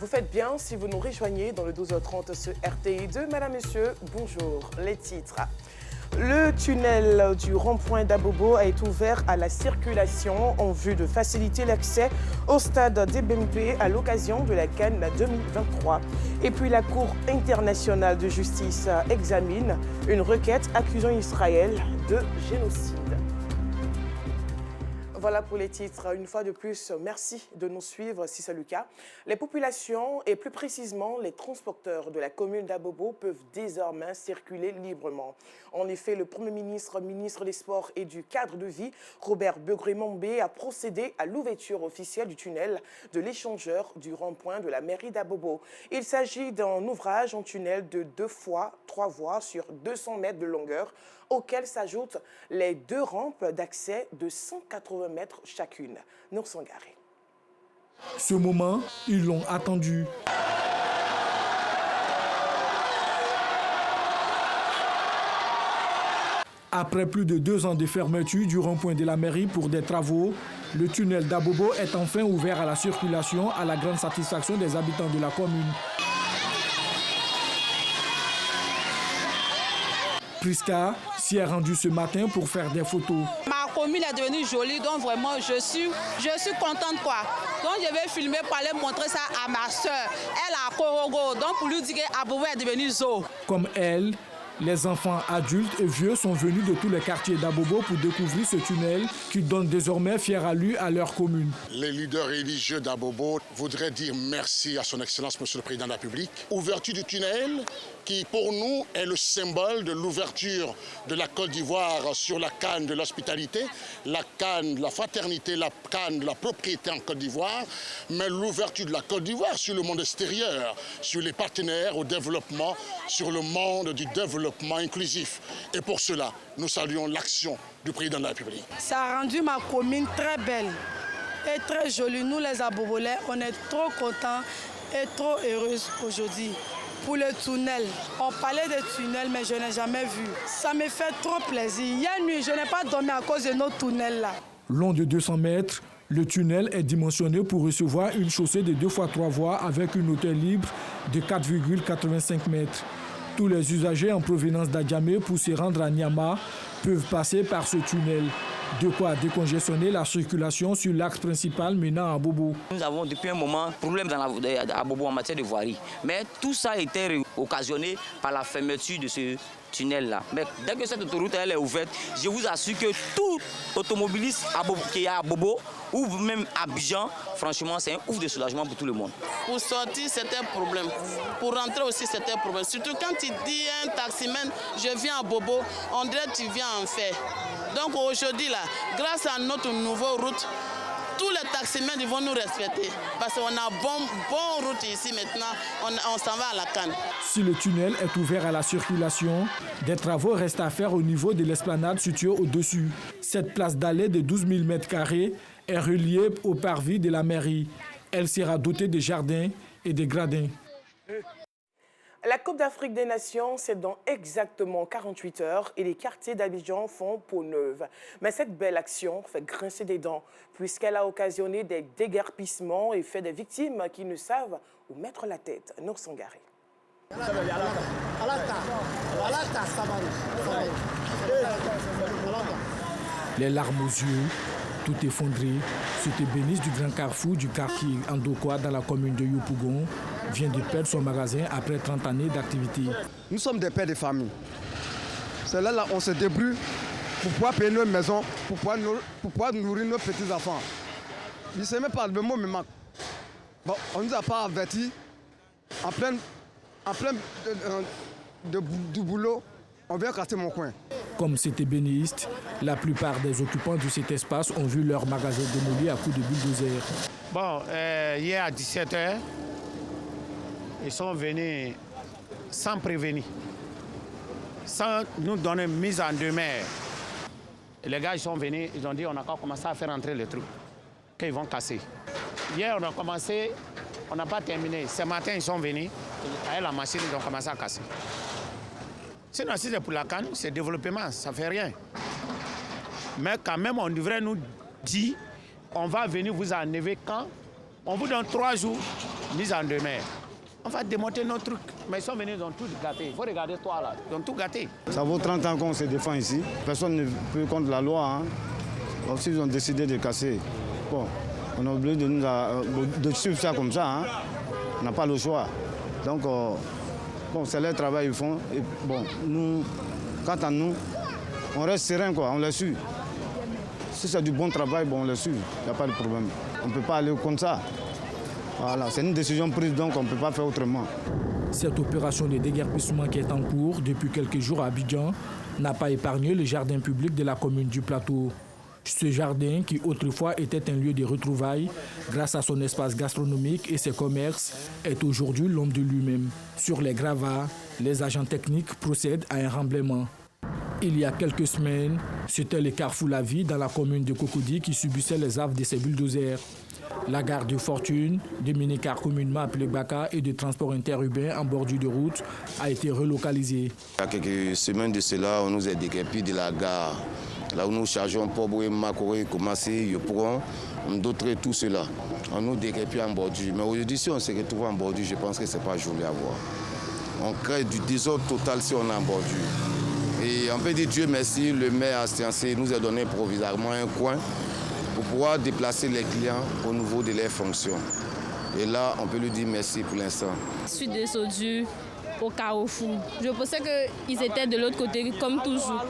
Vous faites bien si vous nous rejoignez dans le 12h30 sur RTI2. Madame, Monsieur, bonjour. Les titres. Le tunnel du rond-point d'Abobo a été ouvert à la circulation en vue de faciliter l'accès au stade d'Ebembe à l'occasion de la CAN 2023. Et puis la Cour internationale de justice examine une requête accusant Israël de génocide. Voilà pour les titres. Une fois de plus, merci de nous suivre si c'est le cas. Les populations et plus précisément les transporteurs de la commune d'Abobo peuvent désormais circuler librement. En effet, le Premier ministre, ministre des Sports et du Cadre de vie, Robert Begré-Mombe, a procédé à l'ouverture officielle du tunnel de l'échangeur du rond-point de la mairie d'Abobo. Il s'agit d'un ouvrage en tunnel de 2 fois 3 voies sur 200 mètres de longueur, auxquelles s'ajoutent les 2 rampes d'accès de 180 mètres chacune. Nour Sangaré. Ce moment, ils l'ont attendu. Après plus de 2 ans de fermeture du rond-point de la mairie pour des travaux, le tunnel d'Abobo est enfin ouvert à la circulation à la grande satisfaction des habitants de la commune. Priska s'y est rendue ce matin pour faire des photos. Ma commune est devenue jolie, donc vraiment je suis contente quoi. Donc je vais filmer pour aller montrer ça à ma soeur. Elle a Korogo, donc pour lui dire qu'Abobo est devenu zoo. Comme elle, les enfants adultes et vieux sont venus de tous les quartiers d'Abobo pour découvrir ce tunnel qui donne désormais fière allure à leur commune. Les leaders religieux d'Abobo voudraient dire merci à son Excellence, Monsieur le Président de la République. Ouverture du tunnel qui, pour nous, est le symbole de l'ouverture de la Côte d'Ivoire sur la canne de l'hospitalité, la canne de la fraternité, la canne de la propriété en Côte d'Ivoire, mais l'ouverture de la Côte d'Ivoire sur le monde extérieur, sur les partenaires au développement, sur le monde du développement inclusif. Et pour cela, nous saluons l'action du Président de la République. Ça a rendu ma commune très belle et très jolie. Nous, les Abobolais, on est trop contents et trop heureuses aujourd'hui. Pour le tunnel, on parlait des tunnels, mais je n'ai jamais vu. Ça me fait trop plaisir. Hier nuit, je n'ai pas dormi à cause de nos tunnels-là. Long de 200 mètres, le tunnel est dimensionné pour recevoir une chaussée de 2 fois 3 voies avec une hauteur libre de 4,85 mètres. Tous les usagers en provenance d'Adjamé pour se rendre à Niama peuvent passer par ce tunnel. De quoi décongestionner la circulation sur l'axe principal menant à Abobo. Nous avons depuis un moment un problème à Abobo en matière de voirie. Mais tout ça a été occasionné par la fermeture de ce tunnel-là. Mais dès que cette autoroute elle est ouverte, je vous assure que tout automobiliste qui est à Abobo ou même à Abidjan, franchement, c'est un ouf de soulagement pour tout le monde. Pour sortir, c'était un problème. Pour rentrer aussi, c'était un problème. Surtout quand tu dis à un taximène, je viens à Bobo, on dirait que tu viens en fait. Donc aujourd'hui, là, grâce à notre nouvelle route, tous les taximènes ils vont nous respecter. Parce qu'on a bonne route ici maintenant, on s'en va à la canne. Si le tunnel est ouvert à la circulation, des travaux restent à faire au niveau de l'esplanade située au-dessus. Cette place d'allée de 12 000 m² est reliée au parvis de la mairie. Elle sera dotée de jardins et de gradins. La Coupe d'Afrique des Nations, c'est dans exactement 48 heures et les quartiers d'Abidjan font peau neuve. Mais cette belle action fait grincer des dents puisqu'elle a occasionné des déguerpissements et fait des victimes qui ne savent où mettre la tête. Nour Sangaré. Les larmes aux yeux, tout effondré, ce bénisse du grand carrefour du quartier Andokwa dans la commune de Yopougon vient de perdre son magasin après 30 années d'activité. Nous sommes des pères de famille. C'est là on se débrouille pour pouvoir payer nos maisons, pour pouvoir nourrir nos petits-enfants. Je ne sais même pas, le mot me manque. Bon, on ne nous a pas avertis en plein du boulot, on vient casser mon coin. Comme c'était bénéiste, la plupart des occupants de cet espace ont vu leur magasin démoli à coups de bulldozer. Bon, hier à 17h, ils sont venus sans prévenir, sans nous donner mise en demeure. Les gars ils sont venus, ils ont dit on a qu'à commencer à faire entrer les trucs, qu'ils vont casser. Hier on a commencé, on n'a pas terminé. Ce matin ils sont venus, avec la machine ils ont commencé à casser. Sinon, si c'est pour la canne, c'est développement, ça ne fait rien. Mais quand même, on devrait nous dire, on va venir vous enlever quand. On vous donne 3 jours, mise en demeure. On va démonter nos trucs. Mais ils sont venus, ils ont tout gâté. Il faut regarder toi là, ils ont tout gâté. Ça vaut 30 ans qu'on se défend ici. Personne ne peut contre la loi. Hein. Donc s'ils ont décidé de casser, bon, on est obligé de suivre ça comme ça. Hein. On n'a pas le choix. Donc, bon, c'est leur travail qu'ils font. Et bon, nous, quant à nous, on reste serein, quoi, on les suit. Si c'est du bon travail, bon, on les suit, il n'y a pas de problème. On ne peut pas aller contre ça. Voilà, c'est une décision prise, donc on ne peut pas faire autrement. Cette opération de déguerpissement qui est en cours depuis quelques jours à Abidjan n'a pas épargné le jardin public de la commune du Plateau. Ce jardin, qui autrefois était un lieu de retrouvailles, grâce à son espace gastronomique et ses commerces, est aujourd'hui l'homme de lui-même. Sur les gravats, les agents techniques procèdent à un remblaiement. Il y a quelques semaines, c'était le carrefour La Vie dans la commune de Cocody qui subissait les affres de ces bulldozers. La gare de Fortune, des mini-cars communément appelés Baka et de transport interurbain en bordure de route, a été relocalisée. Il y a quelques semaines de cela, on nous a déguerpi de la gare. Là où nous chargeons Poboué, Makoré, Komassé, Yopouron, d'autres tout cela. On nous déguerpi en bordure. Mais aujourd'hui, si on se retrouve en bordure, je pense que ce n'est pas joli à voir. On crée du désordre total si on est en bordure. Et on peut dire Dieu merci, le maire Astiancé nous a donné provisoirement un coin pour pouvoir déplacer les clients au niveau de leurs fonctions. Et là, on peut lui dire merci pour l'instant. Je suis descendue au carrefour. Je pensais qu'ils étaient de l'autre côté, comme toujours.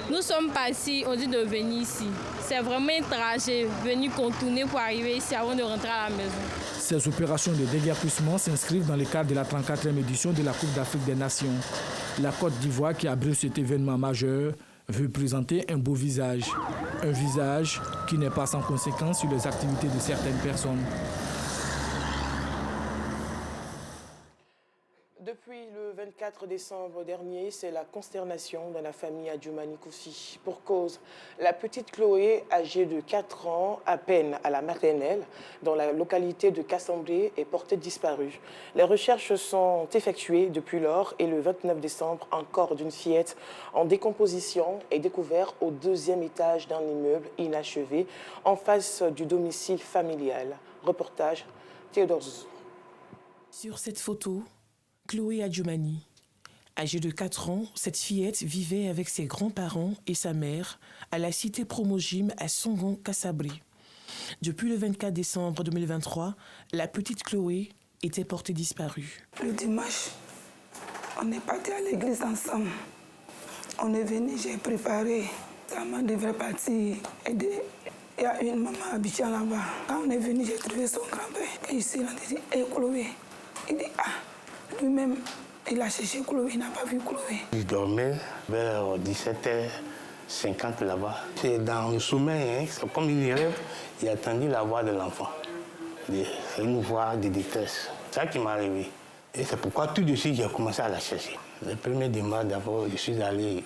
Nous sommes partis, on dit de venir ici. C'est vraiment un trajet, venir contourner pour arriver ici avant de rentrer à la maison. Ces opérations de déguerpissement s'inscrivent dans le cadre de la 34e édition de la Coupe d'Afrique des Nations. La Côte d'Ivoire, qui abrite cet événement majeur, veut présenter un beau visage. Un visage qui n'est pas sans conséquence sur les activités de certaines personnes. Depuis le 24 décembre dernier, c'est la consternation dans la famille Adjoumani Koussi. Pour cause, la petite Chloé, âgée de 4 ans, à peine à la maternelle, dans la localité de Kassamblé, est portée disparue. Les recherches sont effectuées depuis lors et le 29 décembre, un corps d'une fillette en décomposition est découvert au 2e étage d'un immeuble inachevé en face du domicile familial. Reportage Théodore Zou. Sur cette photo, Chloé Adjoumani. Âgée de 4 ans, cette fillette vivait avec ses grands-parents et sa mère à la cité Promogym à Songon, Kassamblé. Depuis le 24 décembre 2023, la petite Chloé était portée disparue. Le dimanche, on est parti à l'église ensemble. On est venu, j'ai préparé. Sa maman devrait partir aider. Il y a une maman à Abidjan là-bas. Quand on est venu, j'ai trouvé son grand-père. Et ici, on a dit, hé Chloé. Il dit, ah. Lui-même, il a cherché Chloé, il n'a pas vu Chloé. Il dormait vers 17h50 là-bas. C'est dans le sommeil, hein, comme il rêve, il a attendu la voix de l'enfant. C'est une voix de détresse. C'est ça qui m'a réveillé. Et c'est pourquoi tout de suite, j'ai commencé à la chercher. Le premier démarche, d'abord, je suis allé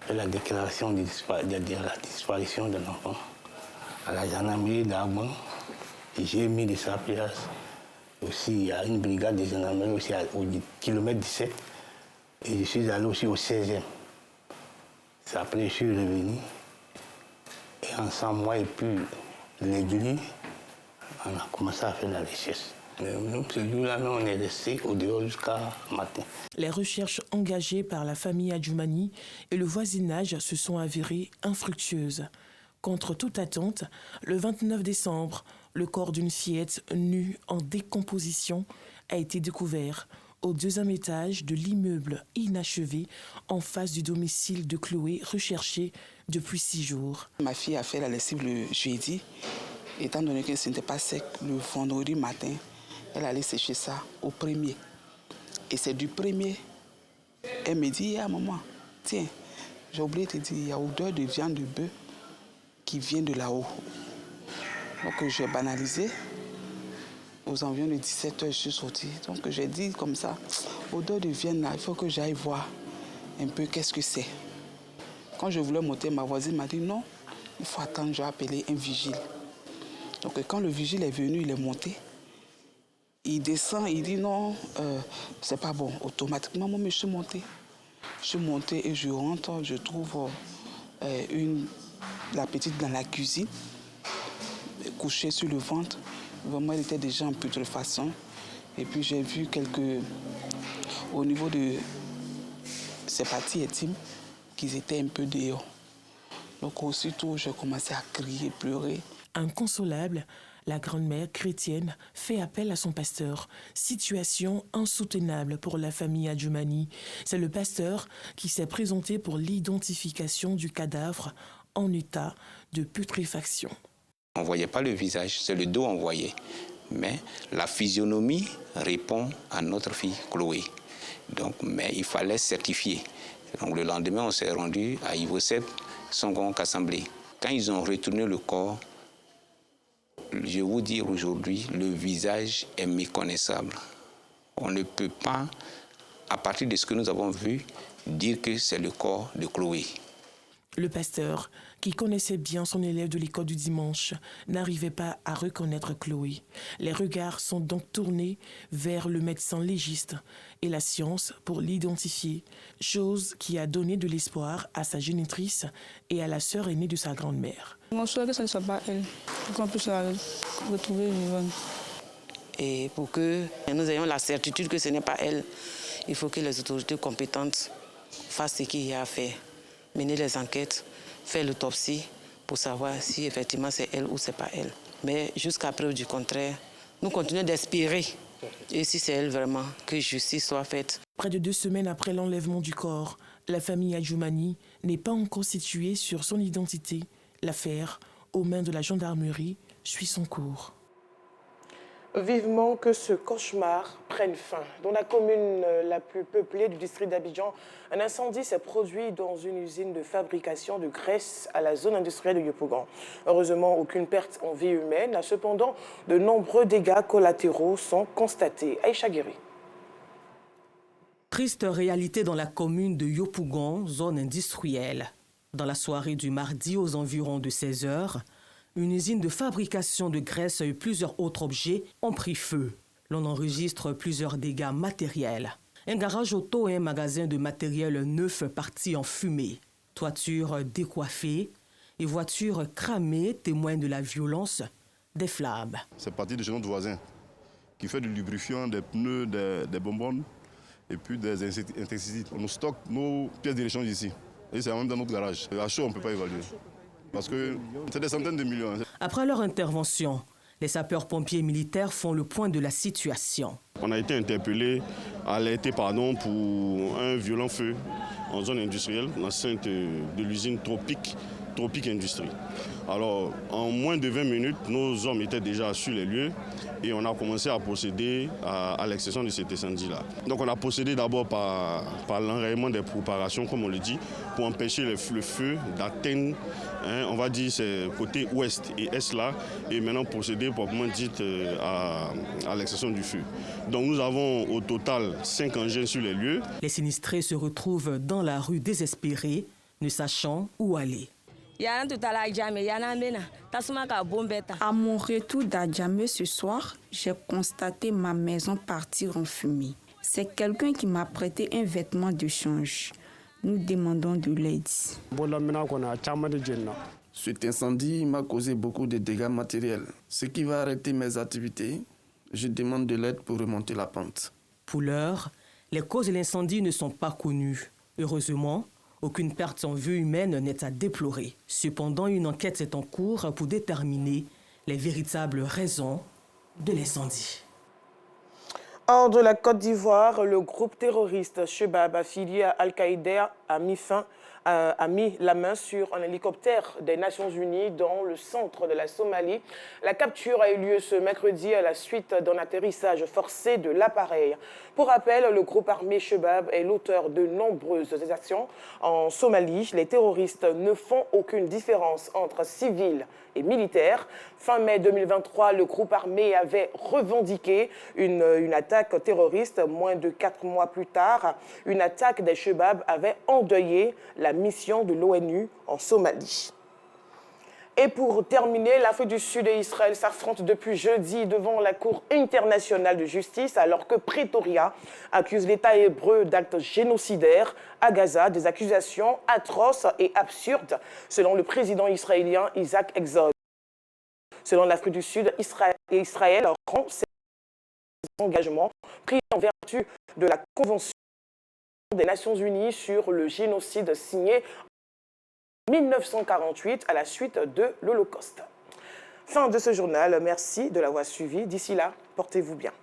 faire la déclaration de la disparition de l'enfant à la gendarmerie d'Arban. J'ai mis des sapias. Aussi, il y a une brigade de gendarmerie aussi au kilomètre 17. Et je suis allé aussi au 16e. C'est après que je suis revenu. Et ensemble, moi et puis l'église, on a commencé à faire la recherche. Ce jour-là, on est resté au dehors jusqu'à matin. Les recherches engagées par la famille Adjoumani et le voisinage se sont avérées infructueuses. Contre toute attente, le 29 décembre, le corps d'une fillette nue en décomposition a été découvert au 2e étage de l'immeuble inachevé en face du domicile de Chloé, recherchée depuis 6 jours. Ma fille a fait la lessive le jeudi. Étant donné que ce n'était pas sec, le vendredi matin, elle allait sécher ça au 1er. Et c'est du 1er. Elle me dit, ah maman, tiens, j'ai oublié de te dire, il y a odeur de viande de bœuf qui vient de là-haut. Donc j'ai banalisé. Aux environs de 17h, je suis sortie. Donc j'ai dit comme ça, odeur de viande là, il faut que j'aille voir un peu qu'est-ce que c'est. Quand je voulais monter, ma voisine m'a dit non, il faut attendre, je vais appeler un vigile. Donc quand le vigile est venu, il est monté. Il descend, il dit non, c'est pas bon. Automatiquement, moi, je suis montée. Je suis montée et je rentre, je trouve la petite dans la cuisine, couchée sur le ventre. Vraiment, il était déjà en putréfaction. Et puis j'ai vu au niveau de ces parties intimes, qu'ils étaient un peu dehors. Donc aussitôt, j'ai commencé à crier, pleurer. Inconsolable, la grand-mère chrétienne fait appel à son pasteur. Situation insoutenable pour la famille Adjoumani. C'est le pasteur qui s'est présenté pour l'identification du cadavre en état de putréfaction. On ne voyait pas le visage, c'est le dos on voyait. Mais la physionomie répond à notre fille Chloé. Donc, mais il fallait certifier. Donc, le lendemain, on s'est rendu à Ivosep, Songong Assemblée. Quand ils ont retourné le corps, je vais vous dire aujourd'hui, le visage est méconnaissable. On ne peut pas, à partir de ce que nous avons vu, dire que c'est le corps de Chloé. Le pasteur, qui connaissait bien son élève de l'école du dimanche, n'arrivait pas à reconnaître Chloé. Les regards sont donc tournés vers le médecin légiste et la science pour l'identifier, chose qui a donné de l'espoir à sa génitrice et à la sœur aînée de sa grand-mère. Mon souhait que ce ne soit pas elle, qu'on puisse la retrouver vivante. Et pour que nous ayons la certitude que ce n'est pas elle, il faut que les autorités compétentes fassent ce qu'il y a à faire. Mener les enquêtes, faire l'autopsie pour savoir si effectivement c'est elle ou c'est pas elle. Mais jusqu'à preuve du contraire, nous continuons d'espérer. Et si c'est elle vraiment, que justice soit faite. Près de 2 semaines après l'enlèvement du corps, la famille Adjoumani n'est pas encore située sur son identité. L'affaire, aux mains de la gendarmerie, suit son cours. Vivement que ce cauchemar prenne fin. Dans la commune la plus peuplée du district d'Abidjan, un incendie s'est produit dans une usine de fabrication de graisse à la zone industrielle de Yopougon. Heureusement, aucune perte en vie humaine. Cependant, de nombreux dégâts collatéraux sont constatés. Aïcha Guéry. Triste réalité dans la commune de Yopougon, zone industrielle. Dans la soirée du mardi aux environs de 16 h, une usine de fabrication de graisse et plusieurs autres objets ont pris feu. L'on enregistre plusieurs dégâts matériels. Un garage auto et un magasin de matériel neuf partis en fumée. Toiture décoiffée et voitures cramées témoignent de la violence des flammes. C'est parti de chez notre voisin qui fait du lubrifiant, des pneus, des bonbonnes et puis des insecticides. On stocke nos pièces de rechange ici. Et c'est même dans notre garage. À chaud, on ne peut pas évaluer. Parce que c'est des centaines de millions. Après leur intervention, les sapeurs-pompiers militaires font le point de la situation. On a été interpellés, alertés pour un violent feu en zone industrielle, l'enceinte de l'usine Tropic Industrie. Alors, en moins de 20 minutes, nos hommes étaient déjà sur les lieux et on a commencé à procéder à l'extinction de cet incendie-là. Donc on a procédé d'abord par l'enrayement des préparations, comme on le dit, pour empêcher le feu d'atteindre, on va dire, ces côtés ouest et est là, et maintenant procéder, proprement dit, à l'extinction du feu. Donc nous avons au total 5 engins sur les lieux. Les sinistrés se retrouvent dans la rue désespérés, ne sachant où aller. À mon retour d'Adjamé ce soir, j'ai constaté ma maison partir en fumée. C'est quelqu'un qui m'a prêté un vêtement de change. Nous demandons de l'aide. Cet incendie m'a causé beaucoup de dégâts matériels. Ce qui va arrêter mes activités, je demande de l'aide pour remonter la pente. Pour l'heure, les causes de l'incendie ne sont pas connues. Heureusement, aucune perte en vie humaine n'est à déplorer. Cependant, une enquête est en cours pour déterminer les véritables raisons de l'incendie. Hors de la Côte d'Ivoire, le groupe terroriste Chebab affilié à Al-Qaïda a mis la main sur un hélicoptère des Nations Unies dans le centre de la Somalie. La capture a eu lieu ce mercredi à la suite d'un atterrissage forcé de l'appareil. Pour rappel, le groupe armé Chebab est l'auteur de nombreuses actions en Somalie. Les terroristes ne font aucune différence entre civils et militaires. Fin mai 2023, le groupe armé avait revendiqué une attaque terroriste. Moins de 4 mois plus tard, une attaque des Chebab avait endeuillé la mission de l'ONU en Somalie. Et pour terminer, l'Afrique du Sud et Israël s'affrontent depuis jeudi devant la Cour internationale de justice alors que Pretoria accuse l'État hébreu d'actes génocidaires à Gaza, des accusations atroces et absurdes selon le président israélien Isaac Herzog. Selon l'Afrique du Sud, Israël rend ses engagements pris en vertu de la Convention des Nations Unies sur le génocide signée en 1948 à la suite de l'Holocauste. Fin de ce journal. Merci de l'avoir suivi. D'ici là, portez-vous bien.